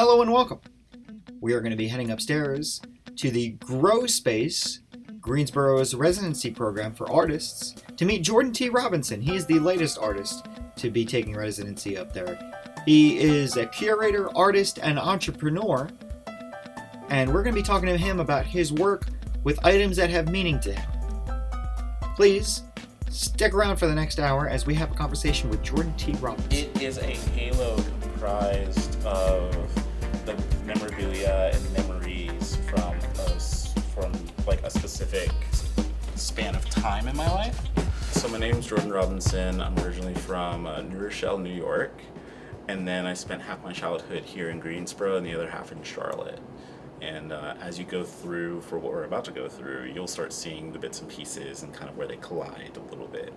Hello and welcome. We are going to be heading upstairs to the Grow Space, Greensboro's residency program for artists, to meet Jordan T. Robinson. He is the latest artist to be taking residency up there. He is a curator, artist, and entrepreneur, and we're going to be talking to him about his work with items that have meaning to him. Please stick around for the next hour as we have a conversation with Jordan T. Robinson. It is a halo comprised of the memorabilia and memories from like a specific span of time in my life. So my name's Jordan Robinson. I'm originally from New Rochelle, New York, and then I spent half my childhood here in Greensboro and the other half in Charlotte. And as you go through for what we're about to go through, you'll start seeing the bits and pieces and kind of where they collide a little bit.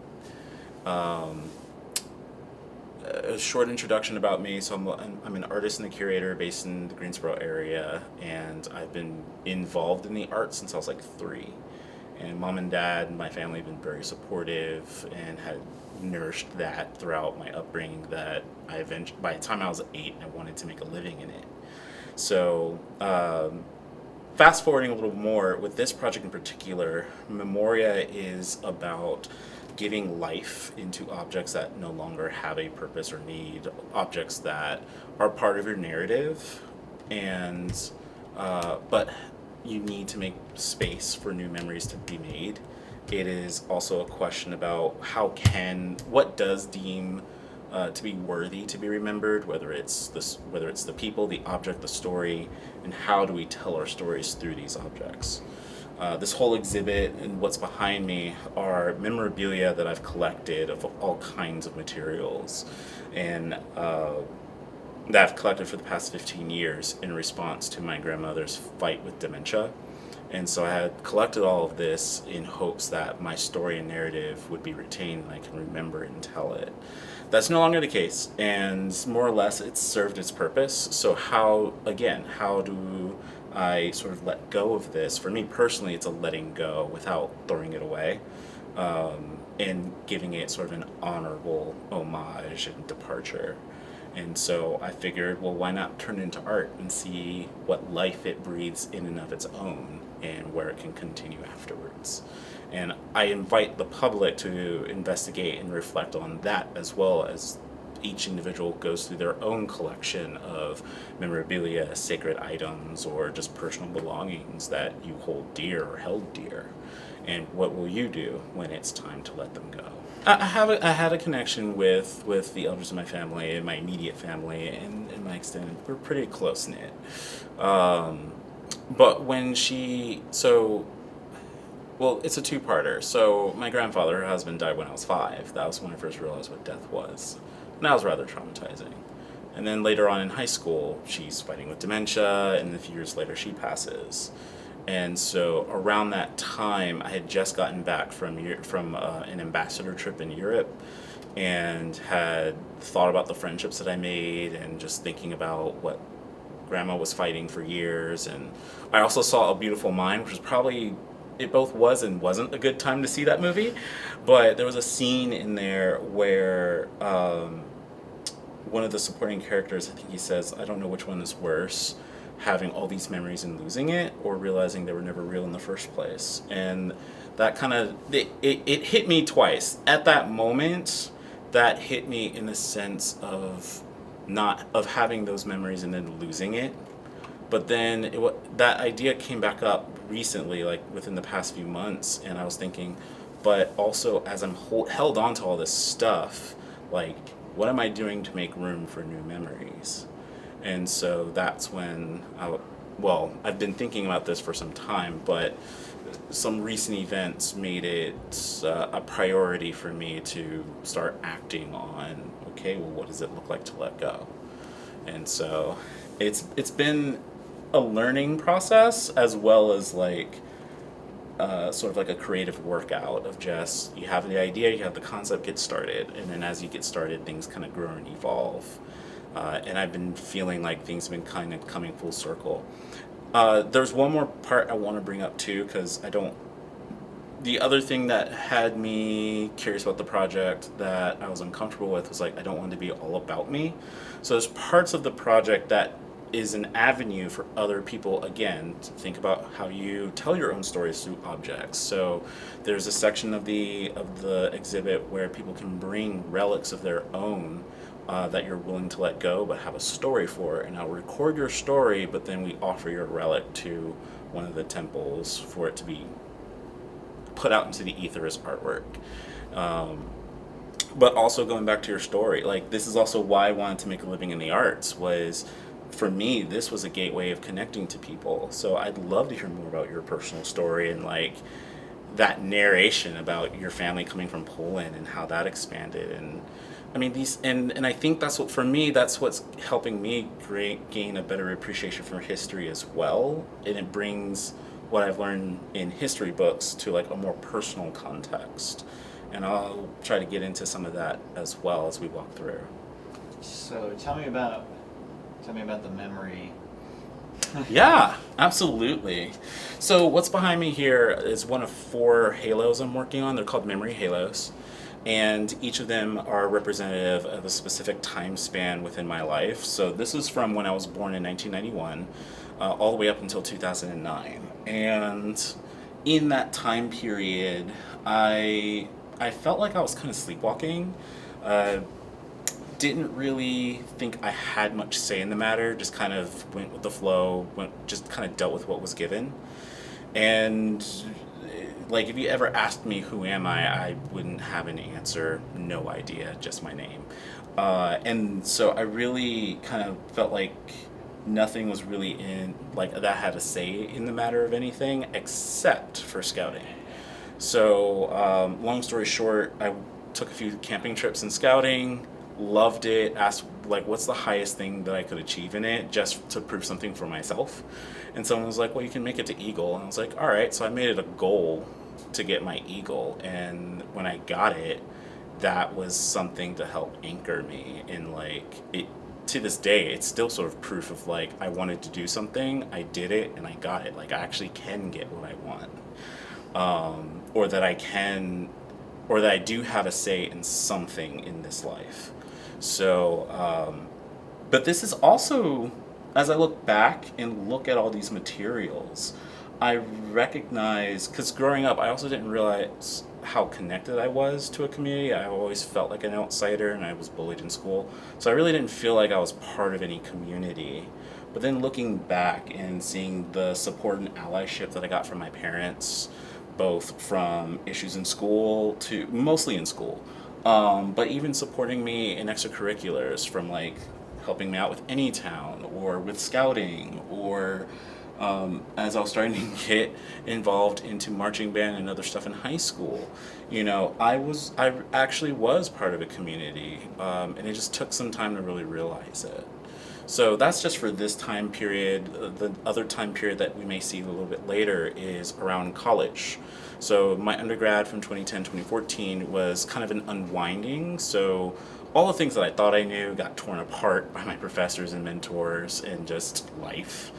A short introduction about me. So I'm an artist and a curator based in the Greensboro area, and I've been involved in the arts since I was like 3. And mom and dad and my family have been very supportive and had nourished that throughout my upbringing that by the time I was 8, I wanted to make a living in it. So, fast forwarding a little more, with this project in particular, Memoria is about giving life into objects that no longer have a purpose or need, objects that are part of your narrative, and but you need to make space for new memories to be made. It is also a question about what does deem to be worthy to be remembered, whether it's the people, the object, the story, and how do we tell our stories through these objects. This whole exhibit and what's behind me are memorabilia that I've collected of all kinds of materials, and that I've collected for the past 15 years in response to my grandmother's fight with dementia. And so I had collected all of this in hopes that my story and narrative would be retained and I can remember it and tell it. That's no longer the case, and more or less it's served its purpose. So how do I sort of let go of this? For me personally, it's a letting go without throwing it away, and giving it sort of an honorable homage and departure. And so I figured, well, why not turn it into art and see what life it breathes in and of its own and where it can continue afterwards. And I invite the public to investigate and reflect on that, as well as each individual goes through their own collection of memorabilia, sacred items, or just personal belongings that you hold dear or held dear. And what will you do when it's time to let them go? I had a connection with the elders of my family and my immediate family and my extended. We're pretty close knit. But when it's a two-parter. So my grandfather, her husband, died when I was 5. That was when I first realized what death was. And that was rather traumatizing. And then later on in high school, she's fighting with dementia, and a few years later she passes. And so around that time, I had just gotten back from an ambassador trip in Europe, and had thought about the friendships that I made, and just thinking about what Grandma was fighting for years. And I also saw A Beautiful Mind, which was probably, it both was and wasn't a good time to see that movie, but there was a scene in there where one of the supporting characters, I think he says, I don't know which one is worse, having all these memories and losing it, or realizing they were never real in the first place. And that kind of, it hit me twice. At that moment, that hit me in the sense of having those memories and then losing it. But then that idea came back up recently, like within the past few months, and I was thinking, but also as I'm held on to all this stuff, like, what am I doing to make room for new memories? And so that's when I've been thinking about this for some time, but some recent events made it a priority for me to start acting on, okay, well, what does it look like to let go? And so it's been a learning process, as well as like sort of like a creative workout of just, you have the idea, you have the concept, get started, and then as you get started, things kind of grow and evolve. And I've been feeling like things have been kind of coming full circle. There's one more part I want to bring up too, because the other thing that had me curious about the project that I was uncomfortable with was, like, I don't want it to be all about me. So there's parts of the project that is an avenue for other people, again, to think about how you tell your own stories through objects. So there's a section of the exhibit where people can bring relics of their own that you're willing to let go but have a story for, and I'll record your story, but then we offer your relic to one of the temples for it to be put out into the ether as artwork. Um, but also going back to your story, like this is also why I wanted to make a living in the arts. Was for me, this was a gateway of connecting to people. So I'd love to hear more about your personal story and like that narration about your family coming from Poland and how that expanded. And I mean these, and I think that's what, for me, that's what's helping me gain a better appreciation for history as well, and it brings what I've learned in history books to like a more personal context. And I'll try to get into some of that as well as we walk through. So tell me about the memory. Yeah, absolutely. So what's behind me here is one of 4 halos I'm working on. They're called memory halos, and each of them are representative of a specific time span within my life. So this is from when I was born in 1991, all the way up until 2009. And in that time period, I felt like I was kind of sleepwalking. Uh, didn't really think I had much say in the matter. Just kind of went with the flow. Just kind of dealt with what was given. And like, if you ever asked me who am I wouldn't have an answer. No idea, just my name. And so I really kind of felt like nothing was really in like that had a say in the matter of anything except for scouting. So, long story short, I took a few camping trips in scouting, loved it, asked, like, what's the highest thing that I could achieve in it just to prove something for myself. And someone was like, well, you can make it to Eagle. And I was like, all right. So I made it a goal to get my Eagle. And when I got it, that was something to help anchor me in, like, it. To this day, it's still sort of proof of, like, I wanted to do something, I did it, and I got it. Like, I actually can get what I want. Or that I can, or that I do have a say in something in this life. So, but this is also, as I look back and look at all these materials, I recognize, because growing up, I also didn't realize how connected I was to a community. I always felt like an outsider, and I was bullied in school. So I really didn't feel like I was part of any community. But then looking back and seeing the support and allyship that I got from my parents, both from issues in school to mostly in school, but even supporting me in extracurriculars, from like helping me out with Anytown or with scouting, or as I was starting to get involved into marching band and other stuff in high school, you know, I actually was part of a community, and it just took some time to really realize it. So that's just for this time period. The other time period that we may see a little bit later is around college. So my undergrad from 2010, 2014 was kind of an unwinding. So all the things that I thought I knew got torn apart by my professors and mentors and just life.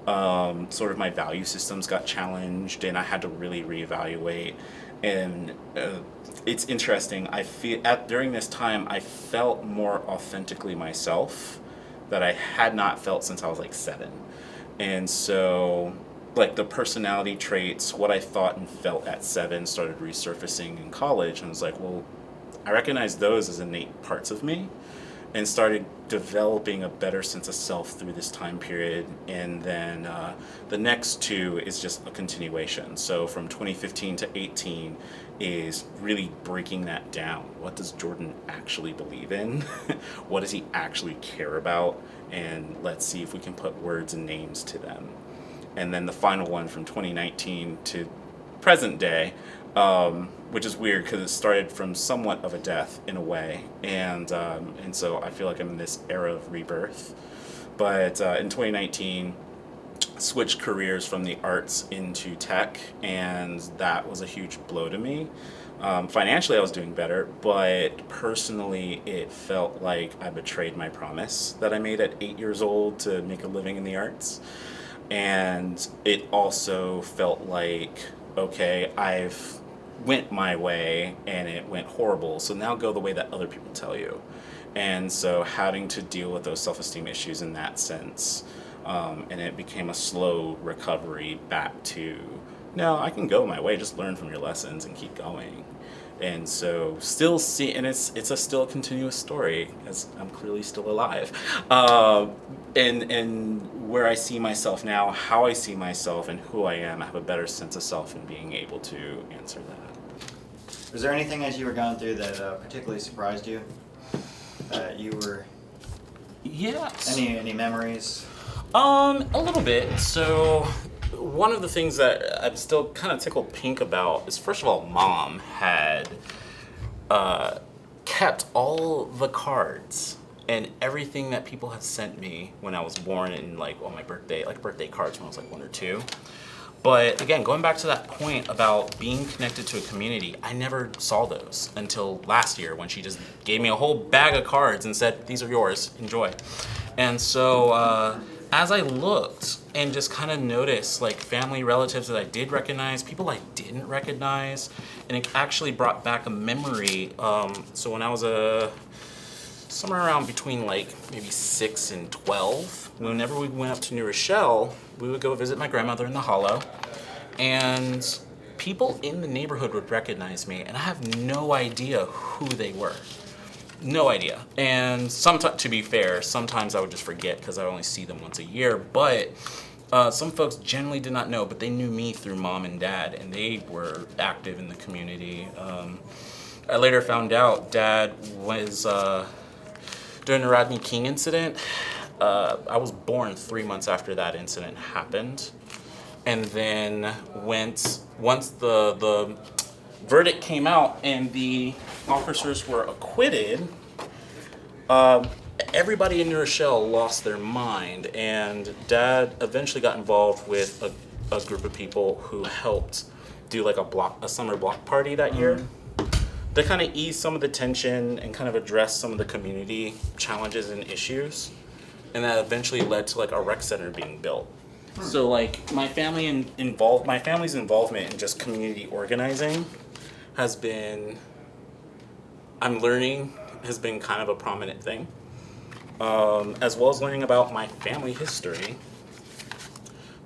Sort of my value systems got challenged, and I had to really reevaluate. And it's interesting. I feel during this time I felt more authentically myself that I had not felt since I was like 7. And so, like, the personality traits, what I thought and felt at 7 started resurfacing in college. And I was like, well, I recognize those as innate parts of me, and started developing a better sense of self through this time period. And then the next 2 is just a continuation. So from 2015 to 18 is really breaking that down. What does Jordan actually believe in? What does he actually care about? And let's see if we can put words and names to them. And then the final one from 2019 to present day, which is weird because it started from somewhat of a death in a way, and so I feel like I'm in this era of rebirth. But in 2019, switched careers from the arts into tech, and that was a huge blow to me. Financially, I was doing better, but personally, it felt like I betrayed my promise that I made at 8 years old to make a living in the arts. And it also felt like, okay, I've went my way and it went horrible, so now go the way that other people tell you. And so having to deal with those self-esteem issues in that sense And it became a slow recovery back to, no, I can go my way, just learn from your lessons and keep going. And so still see, and it's a still continuous story, as I'm clearly still alive. And where I see myself now, how I see myself and who I am, I have a better sense of self in being able to answer that. Was there anything as you were going through that particularly surprised you? You were Yes. any memories? A little bit. So, one of the things that I'm still kind of tickled pink about is, first of all, Mom had kept all the cards and everything that people had sent me when I was born, and like on my birthday, like birthday cards when I was like 1 or 2. But again, going back to that point about being connected to a community, I never saw those until last year when she just gave me a whole bag of cards and said, "These are yours, enjoy." And so as I looked and just kind of noticed like family relatives that I did recognize, people I didn't recognize, and it actually brought back a memory. So when I was somewhere around between like maybe 6 and 12, whenever we went up to New Rochelle, we would go visit my grandmother in the Hollow, and people in the neighborhood would recognize me, and I have no idea who they were. No idea. And sometimes, to be fair, sometimes I would just forget because I only see them once a year, but some folks generally did not know, but they knew me through Mom and Dad, and they were active in the community. I later found out Dad was, during the Rodney King incident, I was born 3 months after that incident happened. And then once the verdict came out and the officers were acquitted, everybody in New Rochelle lost their mind, and Dad eventually got involved with a group of people who helped do like a summer block party that year. To kind of ease some of the tension and kind of address some of the community challenges and issues. And that eventually led to like a rec center being built. So like my family's involvement in just community organizing has been kind of a prominent thing. As well as learning about my family history.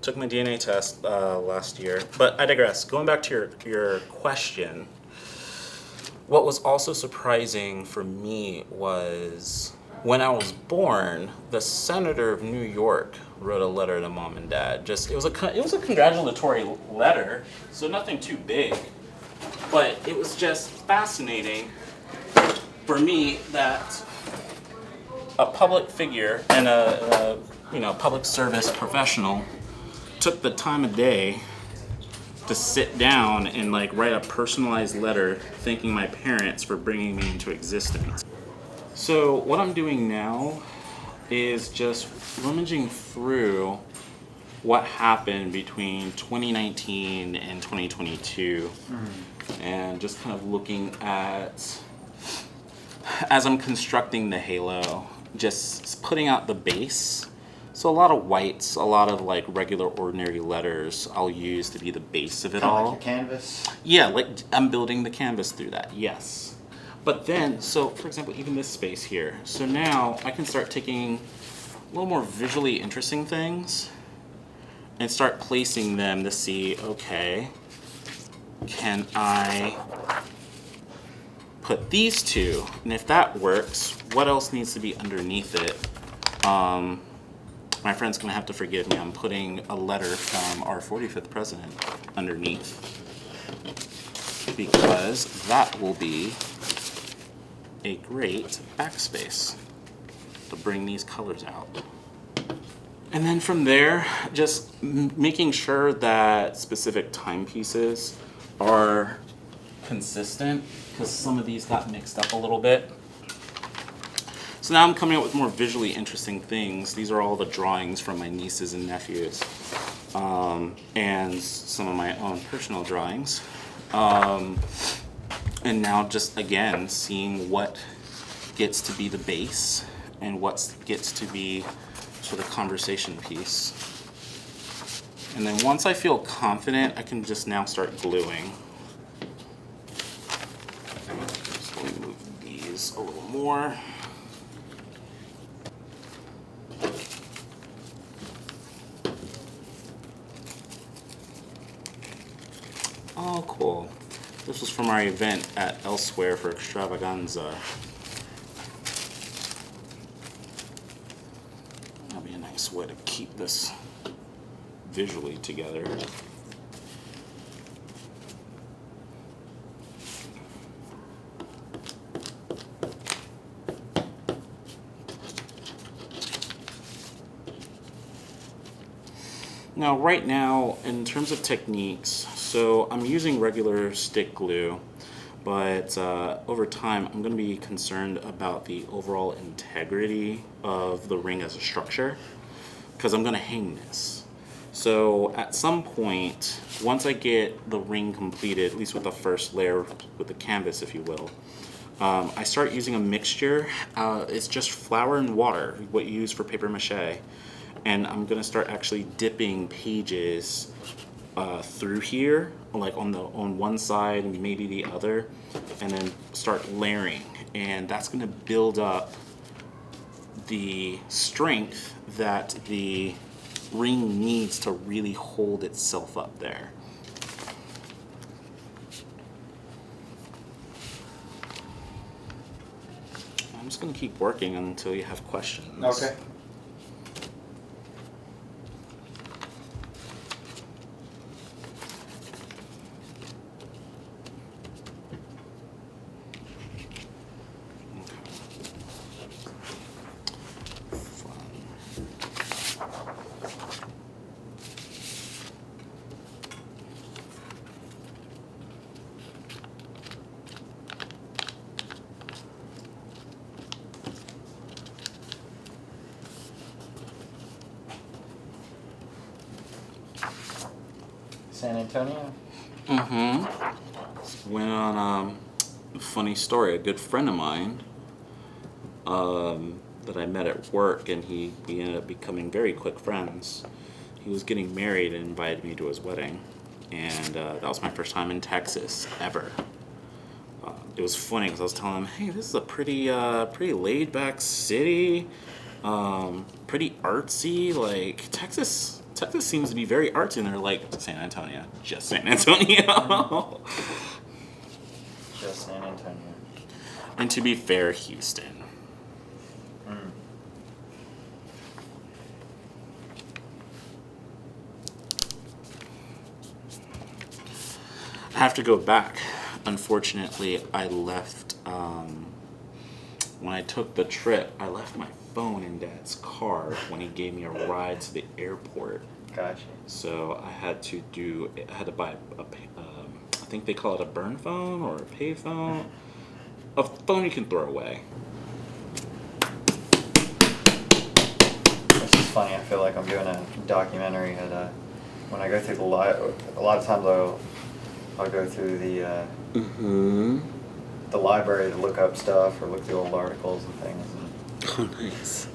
Took my DNA test last year, but I digress. Going back to your question, what was also surprising for me was when I was born, the senator of New York wrote a letter to Mom and Dad. It was a congratulatory letter, so nothing too big, but it was just fascinating for me that a public figure and a public service professional took the time of day to sit down and like write a personalized letter thanking my parents for bringing me into existence. So what I'm doing now is just rummaging through what happened between 2019 and 2022, and just kind of looking at, as I'm constructing the halo, just putting out the base. So a lot of whites, a lot of like regular ordinary letters I'll use to be the base of it all. Like your canvas? Yeah, like I'm building the canvas through that, yes. But then, so for example, even this space here. So now I can start taking a little more visually interesting things and start placing them to see, okay, can I put these two? And if that works, what else needs to be underneath it? My friend's gonna have to forgive me. I'm putting a letter from our 45th president underneath because that will be a great backspace to bring these colors out. And then from there, just making sure that specific timepieces are consistent, because some of these got mixed up a little bit. So now I'm coming up with more visually interesting things. These are all the drawings from my nieces and nephews, and some of my own personal drawings. And now just, again, seeing what gets to be the base and what gets to be sort of conversation piece. And then once I feel confident, I can just now start gluing. Just going to move these a little more. This was from our event at Elsewhere for Extravaganza. That'll be a nice way to keep this visually together. Now, right now, in terms of techniques, so I'm using regular stick glue, but over time, I'm going to be concerned about the overall integrity of the ring as a structure, because I'm going to hang this. So at some point, once I get the ring completed, at least with the first layer, with the canvas, if you will, I start using a mixture. It's just flour and water, what you use for paper mache. And I'm gonna start actually dipping pages through here, like on one side and maybe the other, and then start layering. And that's gonna build up the strength that the ring needs to really hold itself up there. I'm just gonna keep working until you have questions. Okay. San Antonio? Went on a funny story. A good friend of mine that I met at work, and we ended up becoming very quick friends. He was getting married and invited me to his wedding, and that was my first time in Texas ever. It was funny because I was telling him, "Hey, this is a pretty laid back city, pretty artsy. Like Texas seems to be very artsy." And they're like, "San Antonio, just San Antonio." Just San Antonio. And to be fair, Houston. I have to go back. Unfortunately, I left, when I took the trip, I left my phone in Dad's car when he gave me a ride to the airport. Gotcha. So I had to buy I think they call it a burn phone or a pay phone. A phone you can throw away. This is funny. I feel like I'm doing a documentary at when I go through the a lot of times I'll go through the library to look up stuff or look through old articles and things. Oh, nice.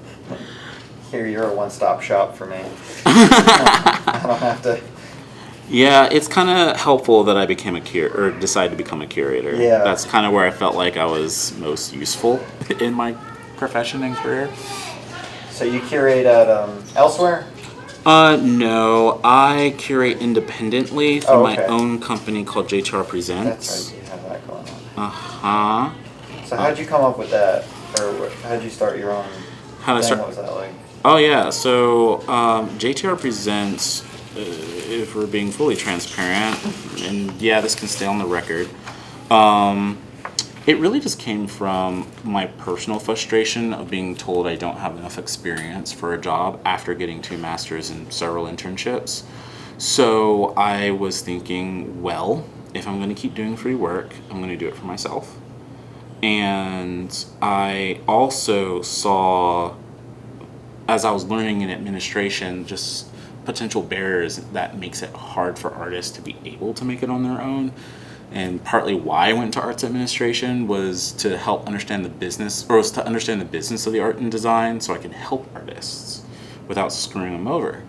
Here, you're a one-stop shop for me. I don't have to. Yeah, it's kind of helpful that I became decided to become a curator. Yeah. That's kind of where I felt like I was most useful in my profession and career. So you curate at Elsewhere? No, I curate independently through okay. my own company called JTR Presents. That's right, you have that going on. Uh-huh. So how'd you come up with that? Or how'd you start your own thing? What was that like? Oh, yeah. So JTR Presents, if we're being fully transparent, and yeah, this can stay on the record, it really just came from my personal frustration of being told I don't have enough experience for a job after getting 2 masters and several internships. So I was thinking, well, if I'm going to keep doing free work, I'm going to do it for myself. And I also saw, as I was learning in administration, just potential barriers that makes it hard for artists to be able to make it on their own. And partly why I went to arts administration was to help understand the business, or was to understand the business of the art and design so I can help artists without screwing them over.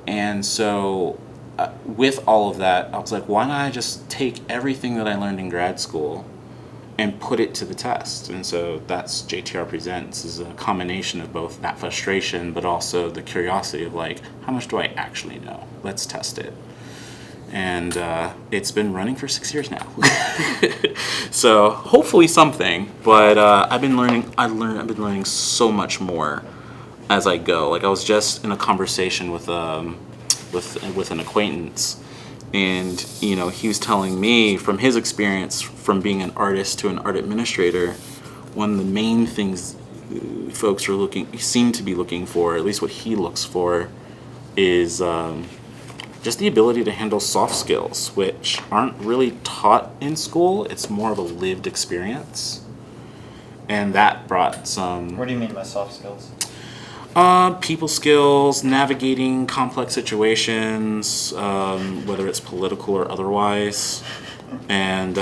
And so with all of that, I was like, why not I just take everything that I learned in grad school and put it to the test? And so that's JTR Presents, is a combination of both that frustration but also the curiosity of like, how much do I actually know? Let's test it. and it's been running for 6 years now. So hopefully something, but I've been learning so much more as I go. Like I was just in a conversation with an acquaintance, and he was telling me from his experience from being an artist to an art administrator, one of the main things folks seem to be looking for, at least what he looks for, is just the ability to handle soft skills, which aren't really taught in school. It's more of a lived experience, and that brought some What do you mean by soft skills? people skills, navigating complex situations, whether it's political or otherwise. And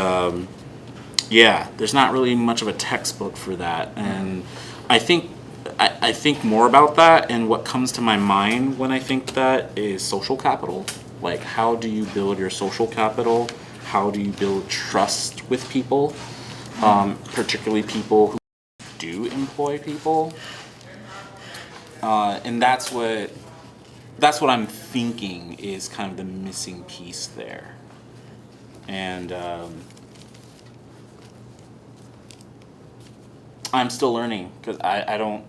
yeah, there's not really much of a textbook for that. And I think I think more about that, and what comes to my mind when I think that is social capital. Like, how do you build your social capital? How do you build trust with people, particularly people who do employ people? And that's what I'm thinking is kind of the missing piece there. And I'm still learning, because I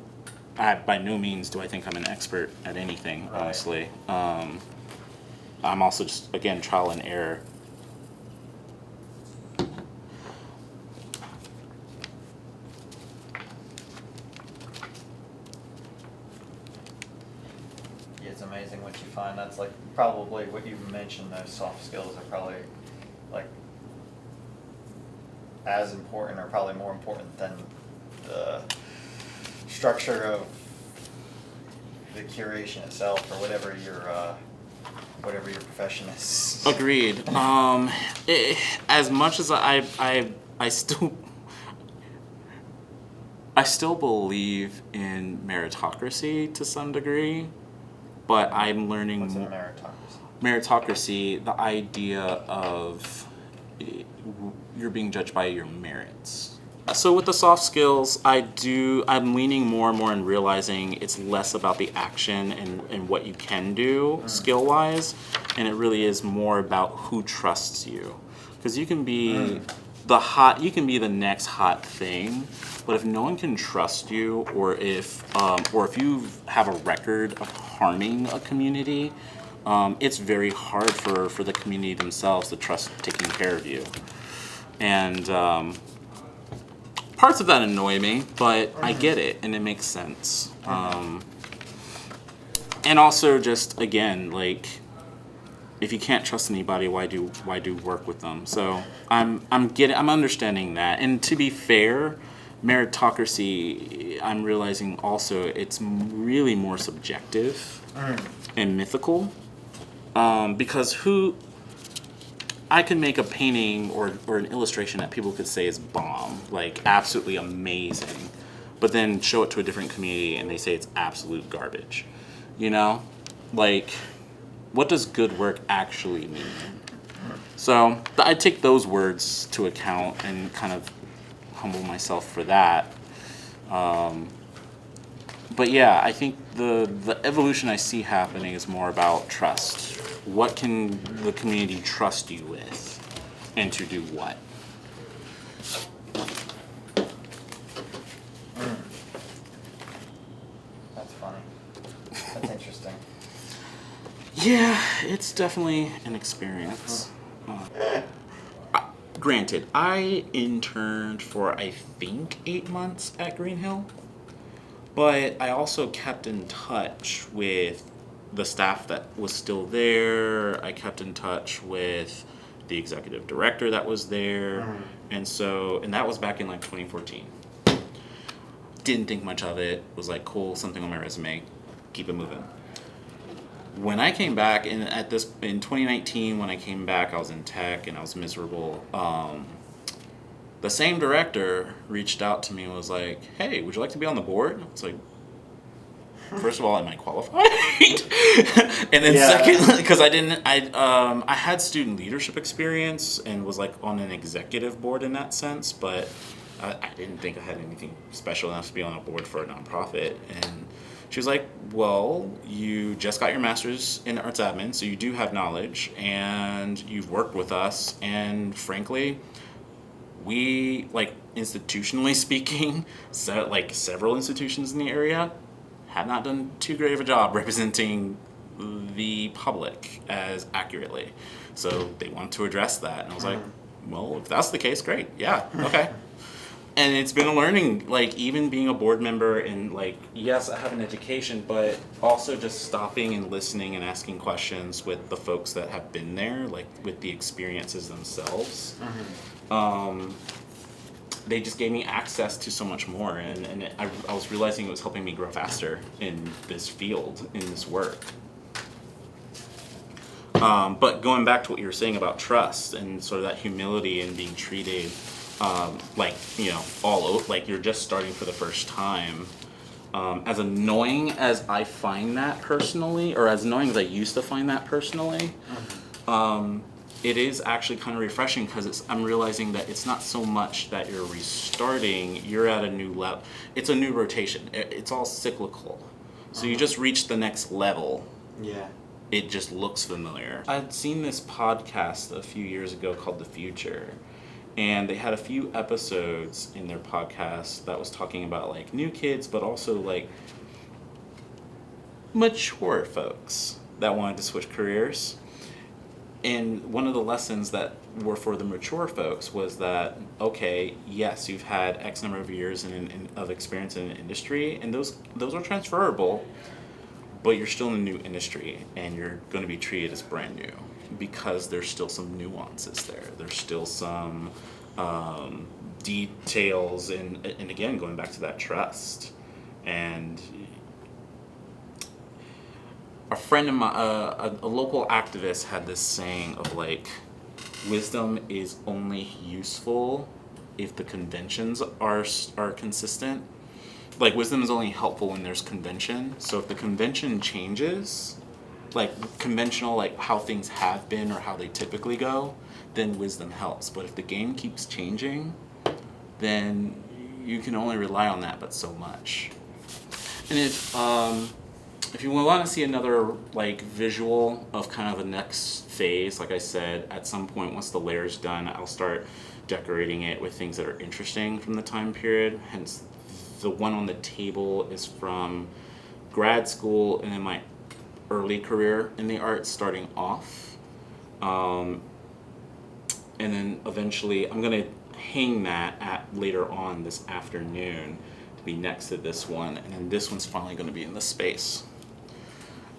by no means do I think I'm an expert at anything, Right. honestly. I'm also just, again, trial and error. Yeah, it's amazing what you find. That's like probably what you mentioned. Those soft skills are probably like as important, or probably more important than the structure of the curation itself, or whatever your profession is. Agreed. As much as I still believe in meritocracy to some degree, but I'm learning What's a more. meritocracy? Meritocracy, the idea of you're being judged by your merits. So with the soft skills, I'm leaning more and more and realizing it's less about the action and what you can do skill wise, and it really is more about who trusts you. Because you can be the next hot thing, but if no one can trust you, or if you have a record of harming a community, it's very hard for the community themselves to trust taking care of you. And parts of that annoy me, but I get it, and it makes sense. And also, just again, like, if you can't trust anybody, why do work with them? So I'm understanding that. And to be fair, meritocracy, I'm realizing also it's really more subjective and mythical, because I can make a painting or an illustration that people could say is bomb, like absolutely amazing, but then show it to a different community and they say it's absolute garbage. Like, what does good work actually mean? So I take those words to account and kind of humble myself for that. But yeah, I think the evolution I see happening is more about trust. What can the community trust you with, and to do what? That's funny. That's interesting. Yeah, it's definitely an experience. Granted, I interned for, I think, 8 months at Green Hill, but I also kept in touch with the staff that was still there. I kept in touch with the executive director that was there. And that was back in like 2014. Didn't think much of it. Was like, cool, something on my resume, keep it moving. When I came back in 2019, when I came back, I was in tech and I was miserable. The same director reached out to me and was like, "Hey, would you like to be on the board?" It's like, first of all, am I qualified? And then second, because I had student leadership experience and was like on an executive board in that sense, but I didn't think I had anything special enough to be on a board for a nonprofit. And She was like, well, you just got your master's in arts admin, so you do have knowledge, and you've worked with us, and frankly, we, like, institutionally speaking, so, like, several institutions in the area have not done too great of a job representing the public as accurately. So they want to address that. And I was like, well, if that's the case, great. Yeah, okay. And it's been a learning, like, even being a board member, and, like, yes, I have an education, but also just stopping and listening and asking questions with the folks that have been there, like, with the experiences themselves. They just gave me access to so much more, and I was realizing it was helping me grow faster in this field, in this work. But going back to what you were saying about trust and sort of that humility and being treated like, you know, like you're just starting for the first time. As annoying as I find that personally, or as annoying as I used to find that personally, it is actually kind of refreshing, because I'm realizing that it's not so much that you're restarting, you're at a new level. It's a new rotation. It's all cyclical. So you just reach the next level. Yeah. It just looks familiar. I'd seen this podcast a few years ago called The Future, and they had a few episodes in their podcast that was talking about, like, new kids, but also, like, mature folks that wanted to switch careers. And one of the lessons that were for the mature folks was that, okay, yes, you've had X number of years of experience in an industry, and those are transferable, but you're still in a new industry, and you're going to be treated as brand new, because there's still some nuances there. There's still some details, and again, going back to that trust. And a friend of mine, a local activist, had this saying of, like, wisdom is only useful if the conventions are consistent. Like, wisdom is only helpful when there's convention. So if the convention changes, like conventional, like how things have been or how they typically go, then wisdom helps. But if the game keeps changing, then you can only rely on that but so much. And if you want to see another, like, visual of kind of the next phase, like I said, at some point once the layer's done, I'll start decorating it with things that are interesting from the time period. Hence, the one on the table is from grad school and then my early career in the arts starting off. And then eventually I'm going to hang that at later on this afternoon to be next to this one. And then this one's finally going to be in the space.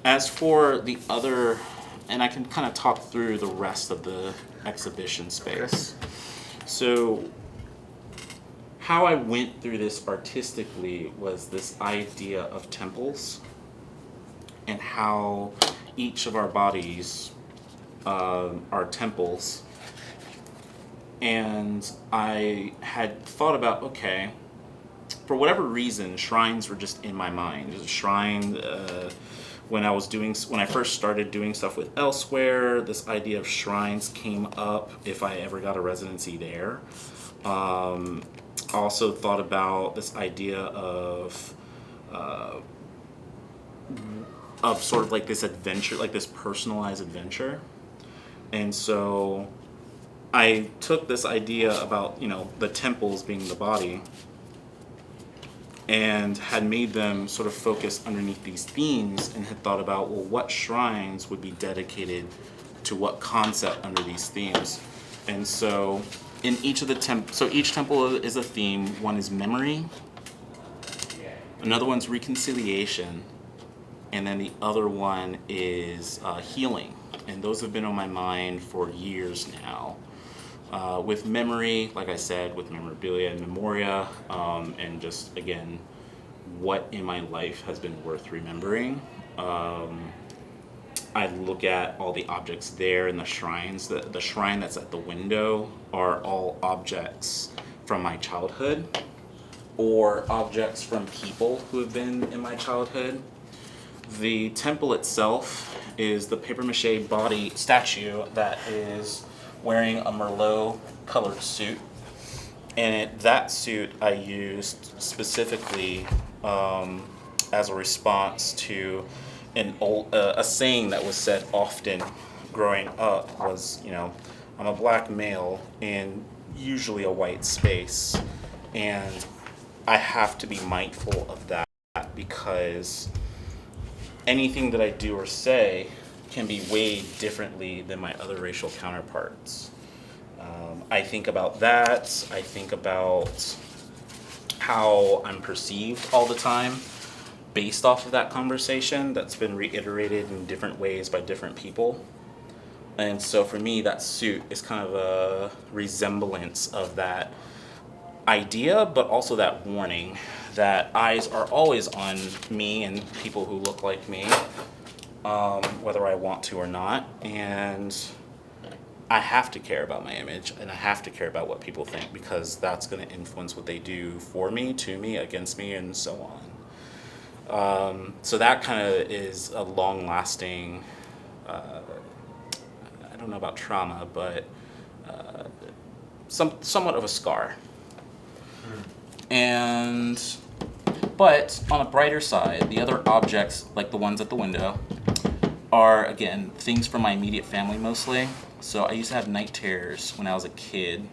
As for the other, and I can kind of talk through the rest of the exhibition space. Okay. So how I went through this artistically was this idea of temples, and how each of our bodies are temples. And I had thought about, okay, for whatever reason, shrines were just in my mind. A shrine, when I first started doing stuff with Elsewhere, this idea of shrines came up if I ever got a residency there. Also thought about this idea of sort of like this adventure, like this personalized adventure. And so I took this idea about, you know, the temples being the body, and had made them sort of focus underneath these themes, and had thought about, well, what shrines would be dedicated to what concept under these themes. And so in each of the each temple is a theme. One is memory, another one's reconciliation, and then the other one is healing. And those have been on my mind for years now. With memory, like I said, with memorabilia and memoria, and just, again, what in my life has been worth remembering. I look at all the objects there in the shrines. The shrine that's at the window are all objects from my childhood, or objects from people who have been in my childhood. The temple itself is the papier-mâché body statue that is wearing a Merlot colored suit. And that suit I used specifically as a response to a saying that was said often growing up was, I'm a black male in usually a white space, and I have to be mindful of that because anything that I do or say can be weighed differently than my other racial counterparts. I think about that. I think about how I'm perceived all the time based off of that conversation that's been reiterated in different ways by different people. And so for me, that suit is kind of a resemblance of that idea, but also that warning that eyes are always on me and people who look like me, whether I want to or not. And I have to care about my image, and I have to care about what people think, because that's going to influence what they do for me, to me, against me, and so on. So that kind of is a long-lasting, I don't know about trauma, but somewhat of a scar. But on a brighter side, the other objects, like the ones at the window, are, again, things from my immediate family mostly. So I used to have night terrors when I was a kid,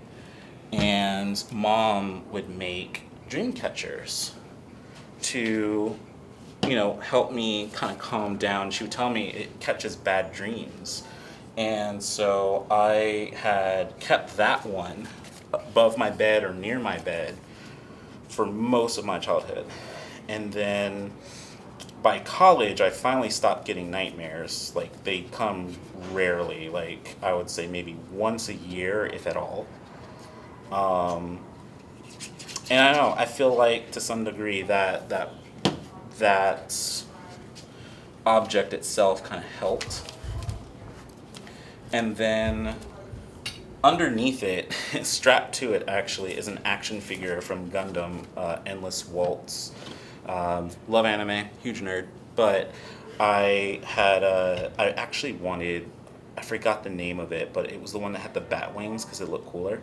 and Mom would make dream catchers to, help me kind of calm down. She would tell me it catches bad dreams. And so I had kept that one above my bed or near my bed for most of my childhood. And then by college, I finally stopped getting nightmares. Like, they come rarely. Like, I would say maybe once a year, if at all. And I don't know, I feel like to some degree that object itself kind of helped. And then underneath it, strapped to it actually, is an action figure from Gundam, Endless Waltz. Love anime, huge nerd, but I actually wanted, I forgot the name of it, but it was the one that had the bat wings because it looked cooler.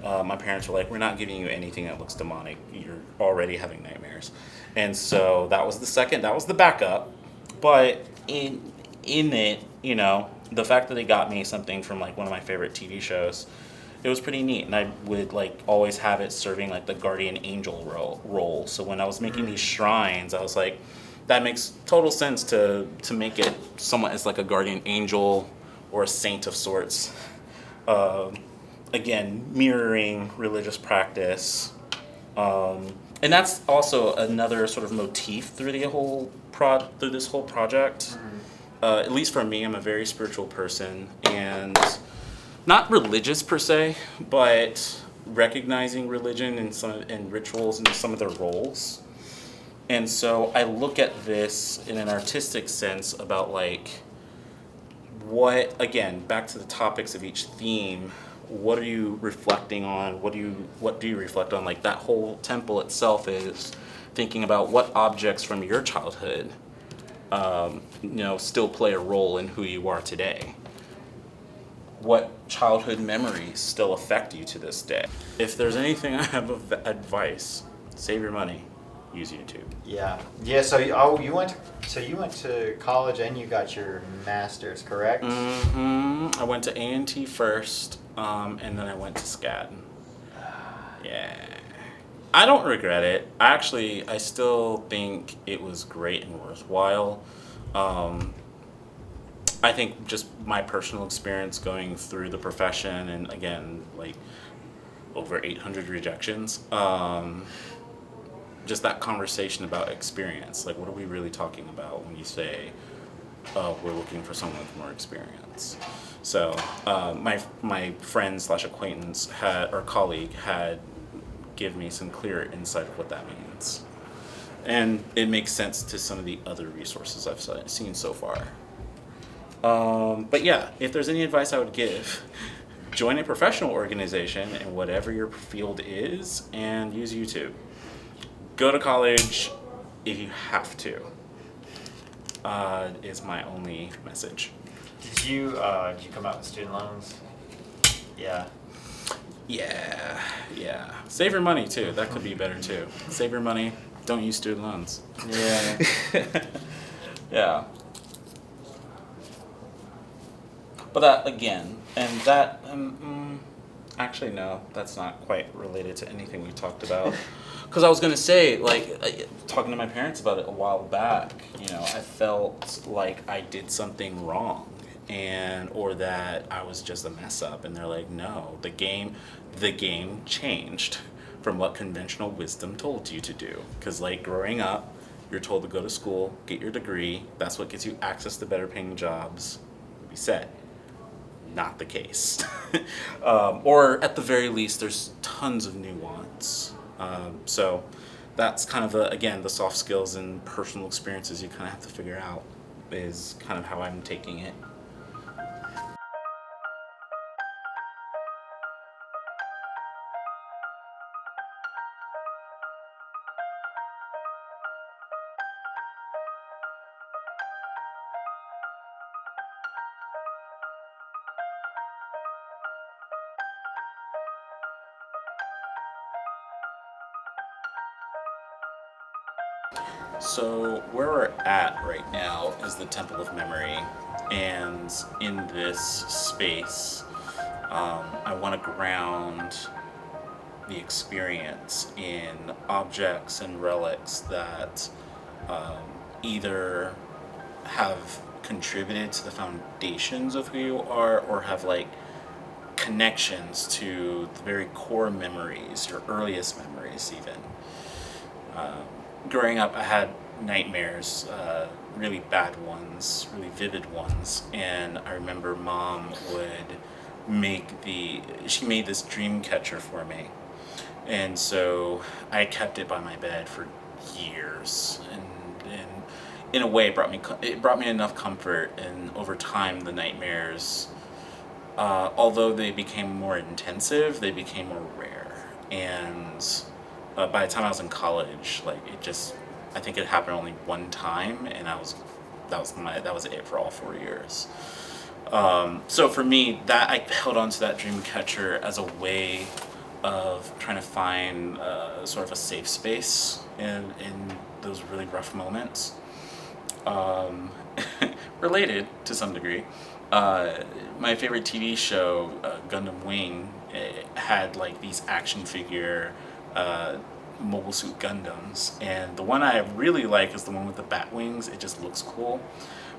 My parents were like, we're not giving you anything that looks demonic. You're already having nightmares. And so that was the backup. But in it, the fact that they got me something from like one of my favorite TV shows, it was pretty neat. And I would like always have it serving like the guardian angel role. So when I was making these shrines, I was like, that makes total sense to make it somewhat as like a guardian angel or a saint of sorts. Again, mirroring religious practice. And that's also another sort of motif through this whole project. At least for me, I'm a very spiritual person, and not religious per se, but recognizing religion and rituals and some of their roles. And so I look at this in an artistic sense about like what, again, back to the topics of each theme, what are you reflecting on? What do you reflect on? Like that whole temple itself is thinking about what objects from your childhood still play a role in who you are today. What childhood memories still affect you to this day? If there's anything I have of advice, save your money, use YouTube. Yeah. So you went to college and you got your master's, correct? I went to A&T first, and then I went to SCAD. Yeah. I don't regret it. I still think it was great and worthwhile. I think just my personal experience going through the profession, and again, like over 800 rejections, just that conversation about experience. Like, what are we really talking about when you say, oh, we're looking for someone with more experience? So my friend / acquaintance colleague had give me some clearer insight of what that means. And it makes sense to some of the other resources I've seen so far. But yeah, if there's any advice I would give, join a professional organization in whatever your field is and use YouTube. Go to college if you have to, is my only message. Did you come out with student loans? Yeah. Yeah. Save your money too. That could be better too. Save your money. Don't use student loans. Yeah. Yeah. But that, again, and that, actually, no, that's not quite related to anything we talked about. Because I was going to say, like, talking to my parents about it a while back, you know, I felt like I did something wrong, or that I was just a mess up. And they're like, no, the game changed from what conventional wisdom told you to do. Because, like, growing up, you're told to go to school, get your degree, that's what gets you access to better paying jobs, be set. Not the case. Or at the very least, there's tons of nuance. So that's kind of, again, the soft skills and personal experiences you kind of have to figure out is kind of how I'm taking it. So where we're at right now is the Temple of Memory, and in this space, I want to ground the experience in objects and relics that either have contributed to the foundations of who you are, or have like connections to the very core memories, your earliest memories even. Growing up, I had nightmares, really bad ones, really vivid ones, and I remember Mom would she made this dream catcher for me, and so I kept it by my bed for years, and in a way it brought me enough comfort, and over time the nightmares, although they became more intensive, they became more rare, and by the time I was in college, like I think it happened only one time, and that was it for all 4 years. So for me, that I held on to that dream catcher as a way of trying to find sort of a safe space in those really rough moments. Related to some degree, my favorite TV show, Gundam Wing, had like these action figure Mobile Suit Gundams, and the one I really like is the one with the bat wings. It just looks cool.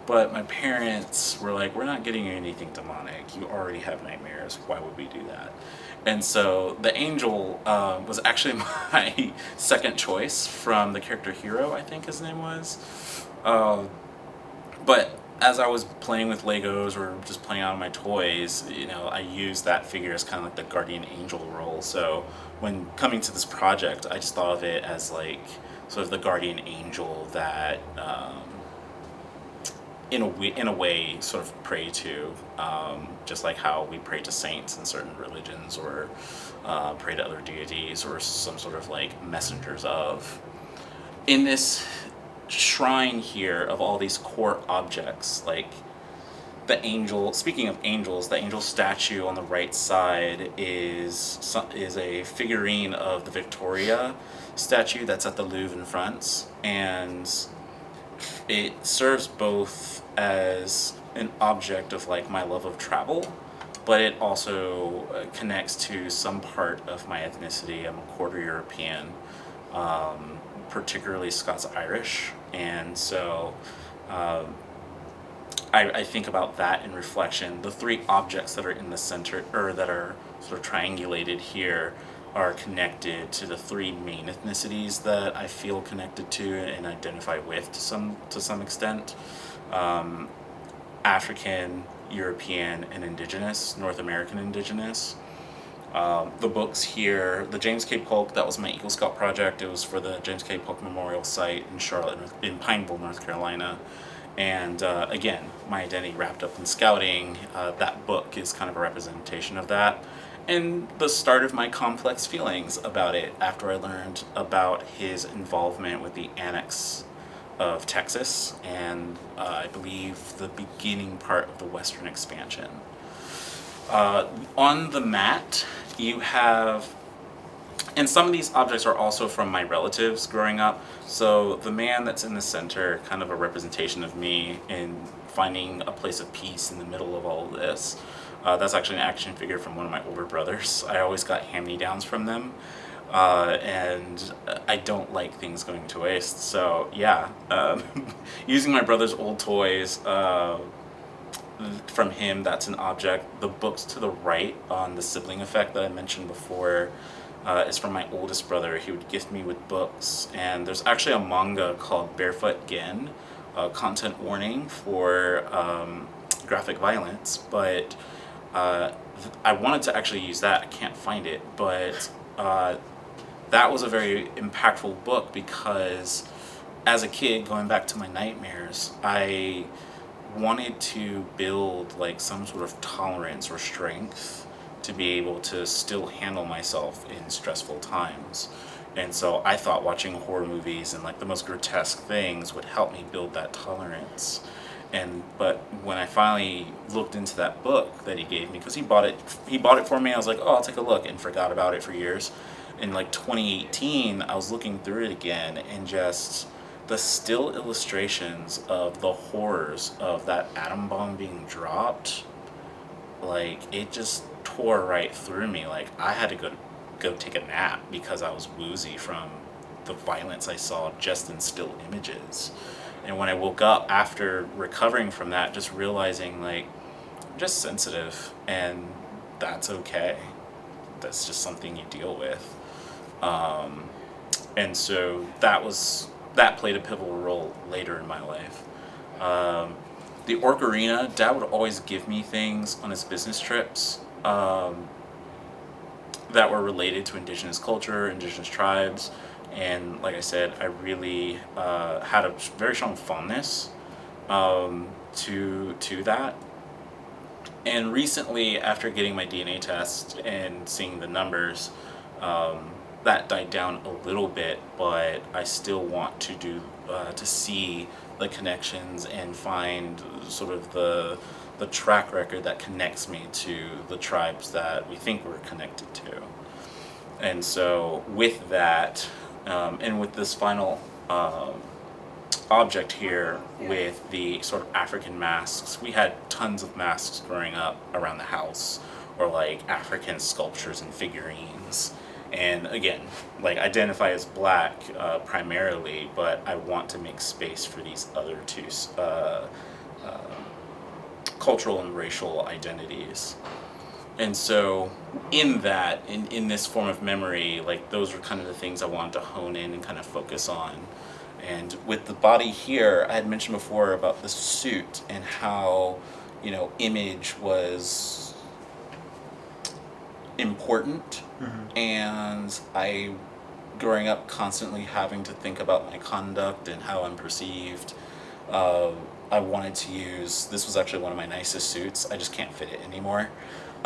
But my parents were like, we're not getting you anything demonic. You already have nightmares. Why would we do that? And so the angel was actually my second choice from the character Hero, I think his name was. But as I was playing with Legos or just playing out of my toys, you know, I used that figure as kind of like the guardian angel role. So when coming to this project, I just thought of it as like sort of the guardian angel that, in a way, sort of pray to, just like how we pray to saints in certain religions, or pray to other deities, or some sort of like messengers of. In this shrine here of all these core objects, like the angel, speaking of angels, the angel statue on the right side is a figurine of the Victoria statue that's at the Louvre in France, and it serves both as an object of like my love of travel, but it also connects to some part of my ethnicity. I'm a quarter European, particularly Scots-Irish, and so I think about that in reflection. The three objects that are in the center, or that are sort of triangulated here, are connected to the three main ethnicities that I feel connected to and identify with to some extent: African, European, and Indigenous, North American Indigenous. The books here, the James K. Polk, that was my Eagle Scout project. It was for the James K. Polk Memorial Site in Charlotte, in Pineville, North Carolina. And again, my identity wrapped up in scouting. That book is kind of a representation of that. And the start of my complex feelings about it after I learned about his involvement with the annex of Texas, and I believe the beginning part of the Western expansion. On the mat, you have And some of these objects are also from my relatives growing up. So the man that's in the center, kind of a representation of me in finding a place of peace in the middle of all of this. That's actually an action figure from one of my older brothers. I always got hand-me-downs from them. And I don't like things going to waste. So yeah, using my brother's old toys from him, that's an object. The books to the right on the sibling effect that I mentioned before is from my oldest brother. He would gift me with books, and there's actually a manga called Barefoot Gen, content warning for graphic violence, but I wanted to actually use that. I can't find it, but that was a very impactful book because as a kid, going back to my nightmares, I wanted to build like some sort of tolerance or strength to be able to still handle myself in stressful times. And so I thought watching horror movies and like the most grotesque things would help me build that tolerance. But when I finally looked into that book that he gave me, because he bought it for me, I was like, oh, I'll take a look, and forgot about it for years. In like 2018, I was looking through it again, and just the still illustrations of the horrors of that atom bomb being dropped, like it just tore right through me. Like I had to go take a nap because I was woozy from the violence I saw just in still images. And when I woke up after recovering from that, just realizing like I'm just sensitive, and that's okay. That's just something you deal with. And so that played a pivotal role later in my life. The Orcarina, Dad would always give me things on his business trips that were related to indigenous culture, indigenous tribes, and like I said, I really had a very strong fondness to that. And recently, after getting my DNA test and seeing the numbers, that died down a little bit, but I still want to to see the connections and find sort of the track record that connects me to the tribes that we think we're connected to. And so with that, and with this final object here with the sort of African masks, we had tons of masks growing up around the house, or like African sculptures and figurines. And again, like identify as black primarily, but I want to make space for these other two cultural and racial identities. And so in that, in this form of memory, like those were kind of the things I wanted to hone in and kind of focus on. And with the body here, I had mentioned before about the suit and how, image was important. Mm-hmm. And I, growing up, constantly having to think about my conduct and how I'm perceived. I wanted to use, this was actually one of my nicest suits. I just can't fit it anymore.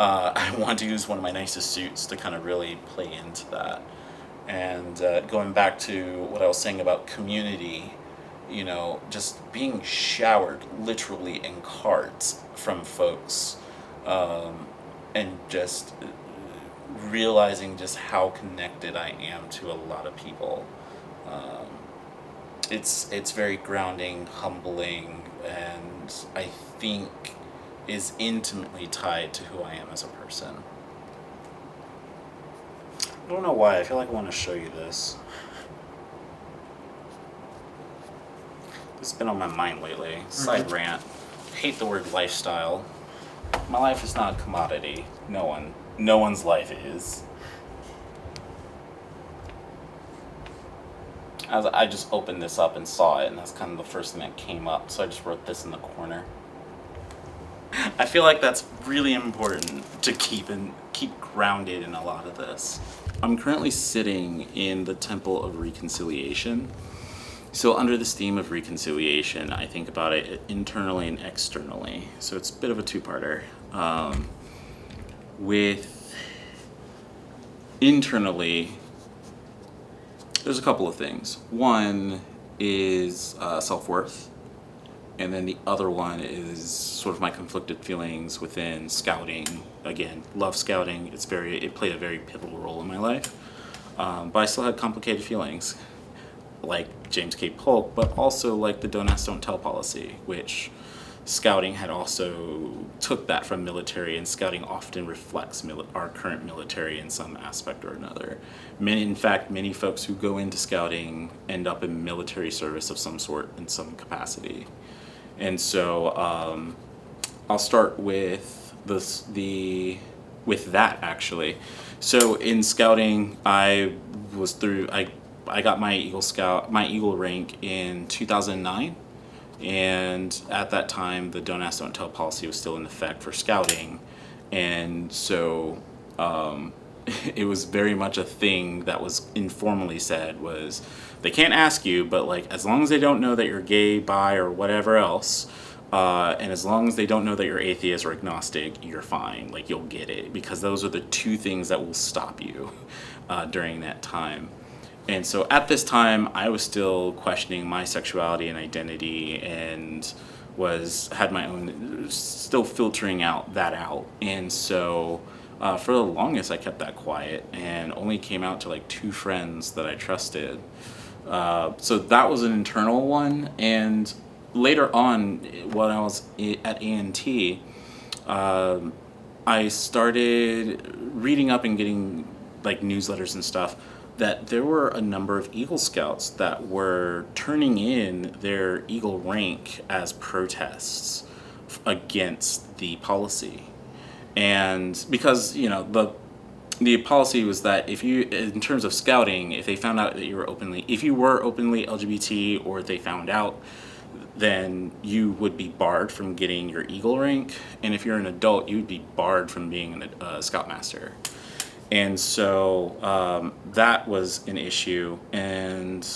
I wanted to use one of my nicest suits to kind of really play into that. And going back to what I was saying about community, just being showered literally in cards from folks, and just realizing just how connected I am to a lot of people. It's very grounding, humbling, and I think is intimately tied to who I am as a person. I don't know why, I feel like I want to show you this. This has been on my mind lately. Side rant. I hate the word lifestyle. My life is not a commodity. No one's life is. As I just opened this up and saw it, and that's kind of the first thing that came up, so I just wrote this in the corner. I feel like that's really important to keep grounded in a lot of this. I'm currently sitting in the Temple of Reconciliation. So under this theme of reconciliation, I think about it internally and externally. So it's a bit of a two-parter. With internally, there's a couple of things. One is self-worth, and then the other one is sort of my conflicted feelings within scouting. Again, love scouting. It played a very pivotal role in my life. But I still had complicated feelings, like James K. Polk, but also like the don't ask, don't tell policy, which scouting had also took that from military, and scouting often reflects our current military in some aspect or another. In fact, many folks who go into scouting end up in military service of some sort in some capacity. And so I'll start with with that actually. So in scouting, I got my Eagle rank in 2009, and at that time the don't ask, don't tell policy was still in effect for scouting, and so it was very much a thing that was informally said was they can't ask you, but like as long as they don't know that you're gay, bi, or whatever else, and as long as they don't know that you're atheist or agnostic, you're fine. Like you'll get it, because those are the two things that will stop you during that time. And so at this time, I was still questioning my sexuality and identity, and had my own, still filtering that out. And so for the longest, I kept that quiet and only came out to like 2 friends that I trusted. So that was an internal one. And later on, when I was at A&T, I started reading up and getting like newsletters and stuff that there were a number of Eagle Scouts that were turning in their Eagle rank as protests against the policy. And because, the policy was that if you, in terms of scouting, if they found out that if you were openly LGBT, or they found out, then you would be barred from getting your Eagle rank. And if you're an adult, you would be barred from being a Scoutmaster. And so that was an issue. And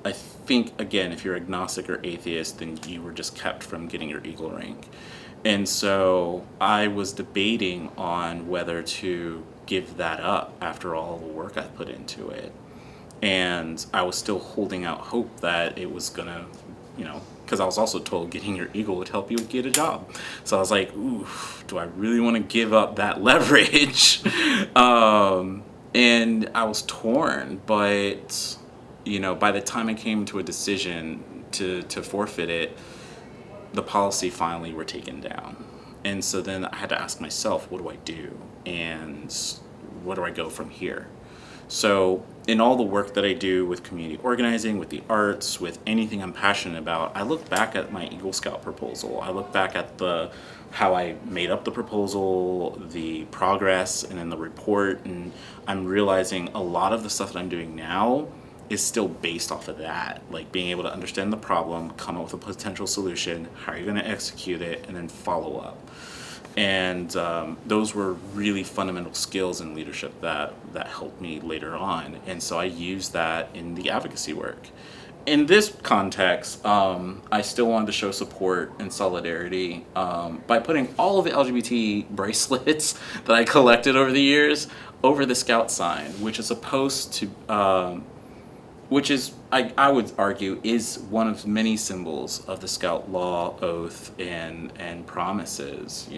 I think, again, if you're agnostic or atheist, then you were just kept from getting your Eagle rank. And so I was debating on whether to give that up after all the work I put into it. And I was still holding out hope that it was going to, because I was also told getting your Eagle would help you get a job. So I was like, ooh, do I really want to give up that leverage? And I was torn, but, by the time I came to a decision to forfeit it, the policy finally were taken down. And so then I had to ask myself, what do I do? And where do I go from here? So in all the work that I do with community organizing, with the arts, with anything I'm passionate about, I look back at my Eagle Scout proposal. I look back at how I made up the proposal, the progress, and then the report, and I'm realizing a lot of the stuff that I'm doing now is still based off of that, like being able to understand the problem, come up with a potential solution, how are you going to execute it, and then follow up. And those were really fundamental skills in leadership that helped me later on. And so I used that in the advocacy work. In this context, I still wanted to show support and solidarity by putting all of the LGBT bracelets that I collected over the years over the Scout sign, which is supposed to which is, I would argue, is one of many symbols of the Scout law, oath, and promises.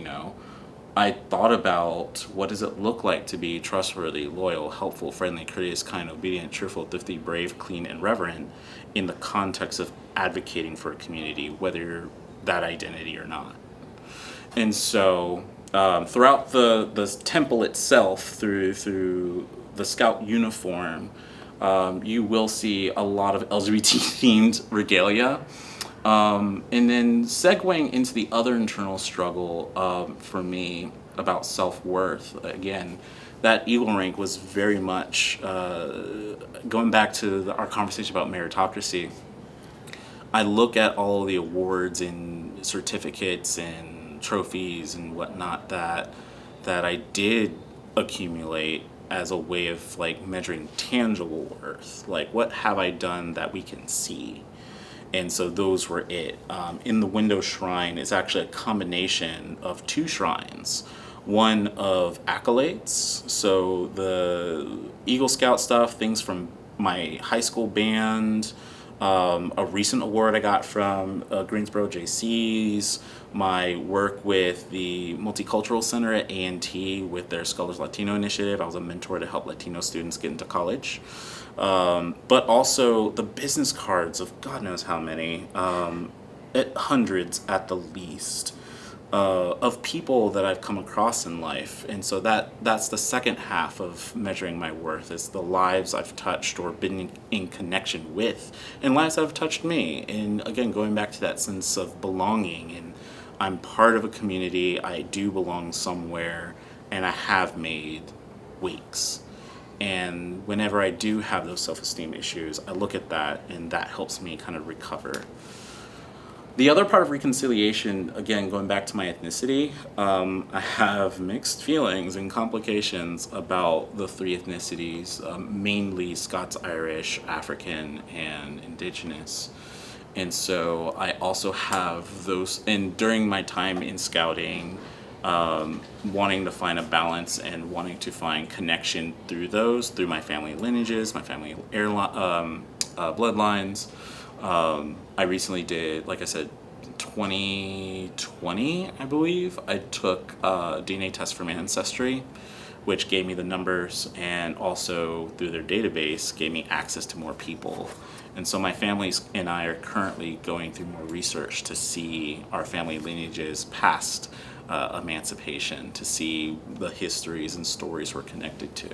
I thought about, what does it look like to be trustworthy, loyal, helpful, friendly, courteous, kind, obedient, cheerful, thrifty, brave, clean, and reverent in the context of advocating for a community, whether you're that identity or not. And so throughout the temple itself, through the Scout uniform, you will see a lot of LGBT-themed regalia. And then segueing into the other internal struggle for me about self-worth, again, that Eagle rank was very much, going back to our conversation about meritocracy, I look at all the awards and certificates and trophies and whatnot that I did accumulate as a way of like measuring tangible worth. Like, what have I done that we can see? And so those were it. In the window shrine is actually a combination of 2 shrines. One of accolades, so the Eagle Scout stuff, things from my high school band, A recent award I got from Greensboro JCs, my work with the Multicultural Center at A&T with their Scholars Latino initiative. I was a mentor to help Latino students get into college. But also the business cards of God knows how many, hundreds at the least, of people that I've come across in life. And so that's the second half of measuring my worth, is the lives I've touched or been in connection with, and lives that have touched me. And again, going back to that sense of belonging, and I'm part of a community, I do belong somewhere, and I have made weeks. And whenever I do have those self-esteem issues, I look at that, and that helps me kind of recover. The other part of reconciliation, again, going back to my ethnicity, I have mixed feelings and complications about the three ethnicities, mainly Scots Irish, African, and Indigenous. And so I also have those, and during my time in scouting, wanting to find a balance and wanting to find connection through those, through my family lineages, my family bloodlines. I recently did, like I said, 2020, I believe, I took a DNA test for my ancestry, which gave me the numbers, and also through their database gave me access to more people. And so my families and I are currently going through more research to see our family lineages past emancipation, to see the histories and stories we're connected to.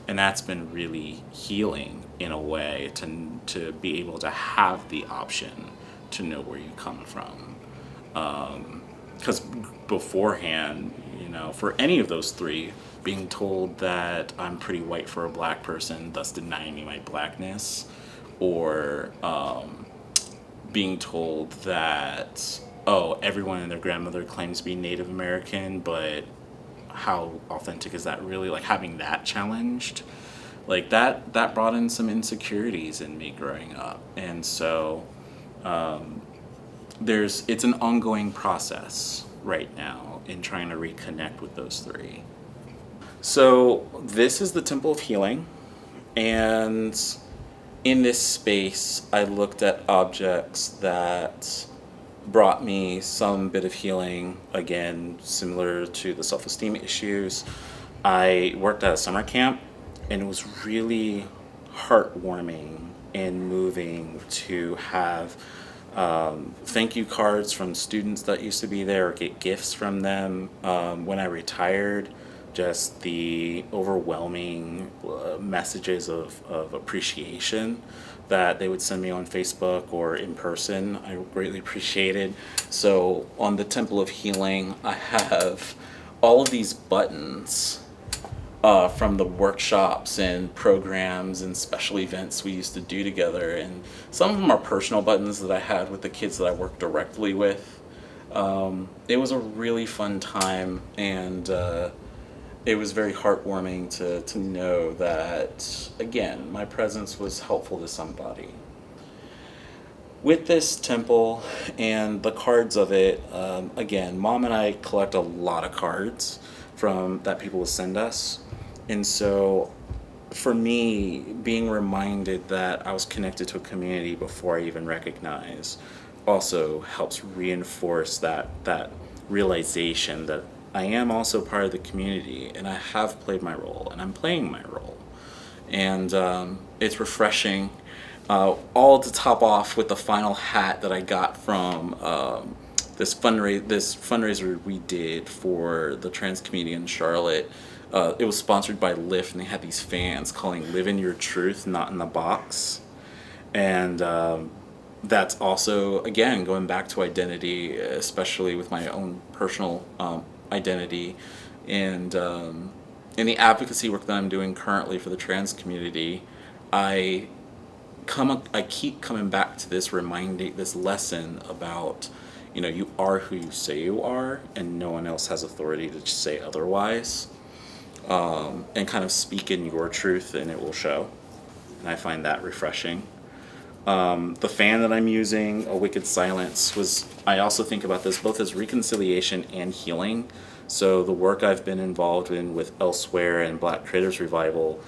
And that's been really healing in a way, to be able to have the option to know where you come from. Because beforehand, for any of those three, being told that I'm pretty white for a black person, thus denying me my blackness, or being told that, oh, everyone and their grandmother claims to be Native American, but how authentic is that really? Like, having that challenged, like that brought in some insecurities in me growing up. And so it's an ongoing process right now in trying to reconnect with those three. So this is the Temple of Healing, and in this space I looked at objects that brought me some bit of healing, again, similar to the self-esteem issues. I worked at a summer camp, and it was really heartwarming and moving to have thank you cards from students that used to be there, or get gifts from them. When I retired, just the overwhelming messages of appreciation that they would send me on Facebook or in person, I greatly appreciated. So on the Temple of Healing, I have all of these buttons from the workshops and programs and special events we used to do together. And some of them are personal buttons that I had with the kids that I worked directly with. It was a really fun time, and it was very heartwarming to know that, again, my presence was helpful to somebody. With this temple and the cards of it, again, Mom and I collect a lot of cards from that people will send us. And so for me, being reminded that I was connected to a community before I even recognized also helps reinforce that realization that I am also part of the community, and I have played my role, and I'm playing my role. And it's refreshing. All to top off with the final hat that I got from this fundraiser we did for the trans community in Charlotte. It was sponsored by Lyft, and they had these fans calling "Live in Your Truth, Not in the Box." And that's also, again, going back to identity, especially with my own personal identity, and in the advocacy work that I'm doing currently for the trans community, I keep coming back to this lesson about, you are who you say you are, and no one else has authority to say otherwise, and kind of speak in your truth, and it will show. And I find that refreshing. The fan that I'm using, A Wicked Silence, I also think about this both as reconciliation and healing. So the work I've been involved in with Elsewhere and Black Creators Revival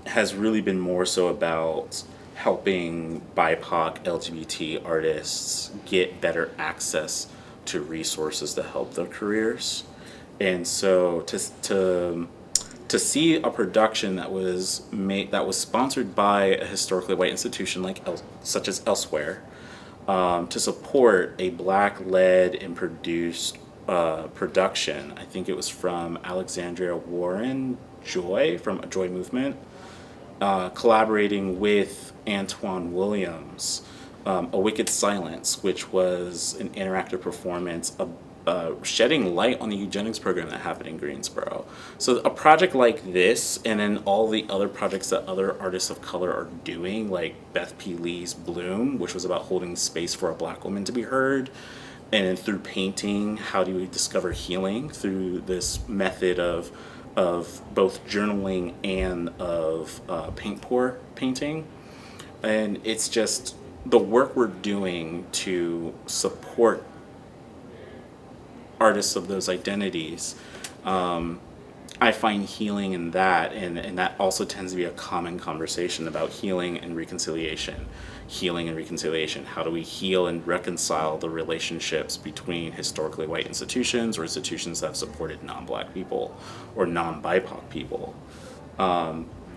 has really been more so about helping BIPOC LGBT artists get better access to resources to help their careers. And so to see a production that was sponsored by a historically white institution such as Elsewhere, to support a Black-led and produced production. I think it was from Alexandria Warren Joy from a Joy Movement, collaborating with Antoine Williams, A Wicked Silence, which was an interactive performance shedding light on the eugenics program that happened in Greensboro. So a project like this, and then all the other projects that other artists of color are doing, like Beth P. Lee's Bloom, which was about holding space for a Black woman to be heard, and then through painting, how do we discover healing through this method of both journaling and of paint pour painting. And it's just the work we're doing to support artists of those identities. I find healing in that, and that also tends to be a common conversation about healing and reconciliation. Healing and reconciliation. How do we heal and reconcile the relationships between historically white institutions or institutions that have supported non-Black people or non-BIPOC people?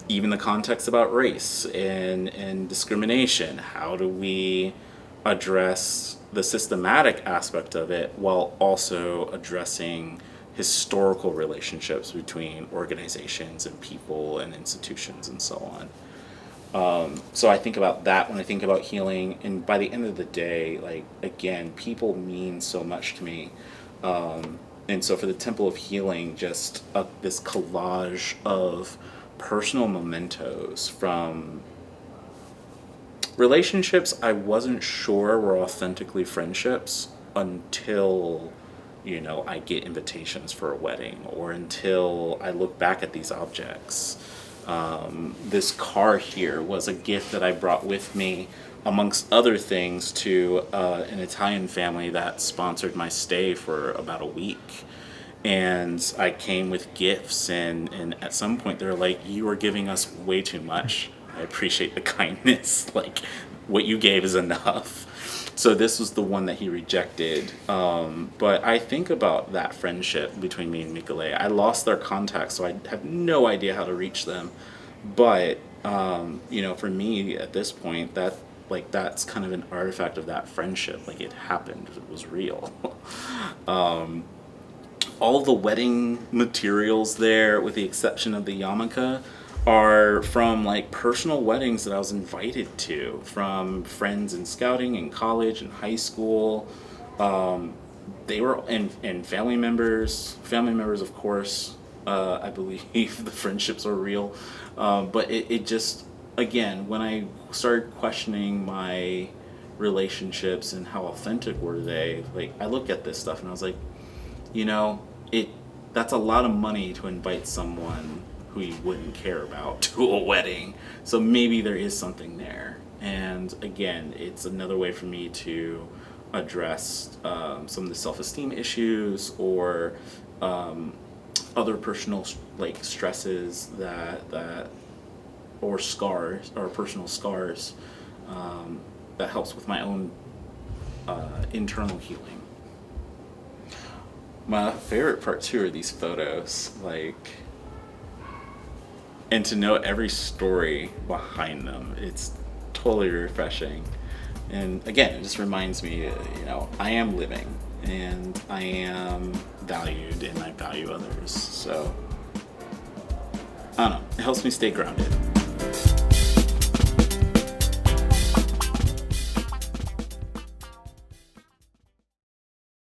Even the context about race and discrimination. How do we address the systematic aspect of it while also addressing historical relationships between organizations and people and institutions and so on? So I think about that when I think about healing, and by the end of the day, like, again, people mean so much to me. And so for the Temple of Healing, just this collage of personal mementos from relationships I wasn't sure were authentically friendships until, I get invitations for a wedding, or until I look back at these objects. This car here was a gift that I brought with me, amongst other things, to an Italian family that sponsored my stay for about a week. And I came with gifts, and at some point they're like, "You are giving us way too much. I appreciate the kindness. Like, what you gave is enough." So this was the one that he rejected. But I think about that friendship between me and Michele. I lost their contact, so I have no idea how to reach them. But, for me at this point, that's kind of an artifact of that friendship. Like, it happened, it was real. All the wedding materials there, with the exception of the yarmulke, are from personal weddings that I was invited to from friends in scouting and college and high school. They were and family members of course. I believe the friendships are real, but it just, again, when I started questioning my relationships and how authentic were they, I look at this stuff and I was like, that's a lot of money to invite someone who you wouldn't care about to a wedding. So maybe there is something there. And again, it's another way for me to address some of the self-esteem issues or other personal stresses that or scars or personal scars that helps with my own internal healing. My favorite part too are these photos, and to know every story behind them. It's totally refreshing. And again, it just reminds me, I am living and I am valued and I value others. So, I don't know, it helps me stay grounded.